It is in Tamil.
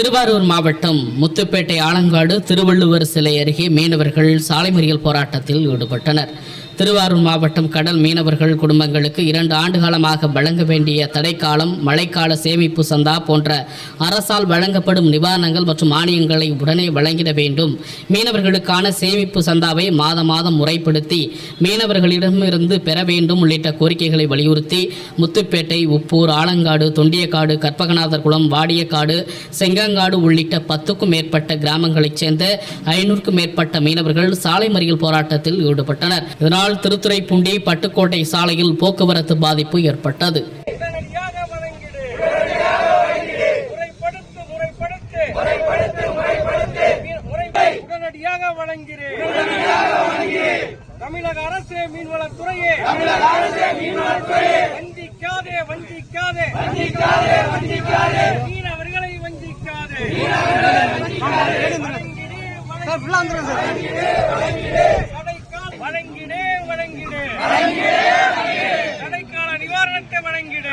திருவாரூர் மாவட்டம் முத்துப்பேட்டை ஆலங்காடு திருவள்ளுவர் சிலை அருகே மீனவர்கள் சாலை மறியல் போராட்டத்தில் ஈடுபட்டனர். திருவாரூர் மாவட்டம் கடல் மீனவர்கள் குடும்பங்களுக்கு 2 ஆண்டுகாலமாக வழங்க வேண்டிய தடைக்காலம், மழைக்கால சேமிப்பு சந்தா போன்ற அரசால் வழங்கப்படும் நிவாரணங்கள் மற்றும் மானியங்களை உடனே வழங்கிட வேண்டும். மீனவர்களுக்கான சேமிப்பு சந்தாவை மாதம் முறைப்படுத்தி மீனவர்களிடமிருந்து பெற வேண்டும் உள்ளிட்ட கோரிக்கைகளை வலியுறுத்தி முத்துப்பேட்டை, உப்பூர், ஆலங்காடு, தொண்டியக்காடு, கற்பகநாதர்குளம், வாடியக்காடு, செங்கங்காடு உள்ளிட்ட 10க்கும் மேற்பட்ட கிராமங்களைச் சேர்ந்த 500க்கும் மேற்பட்ட மீனவர்கள் சாலை மறியல் போராட்டத்தில் ஈடுபட்டனர். இதனால் திருத்துறைப்பூண்டி, பட்டுக்கோட்டை சாலையில் போக்குவரத்து பாதிப்பு ஏற்பட்டது. தமிழக அரசு மீன்வளத்துறையே வஞ்சிக்காதே, மீனவர்களை வஞ்சிக்காதே. வழங்கிடு தடைக்கால நிவாரணத்தை வழங்கிடு.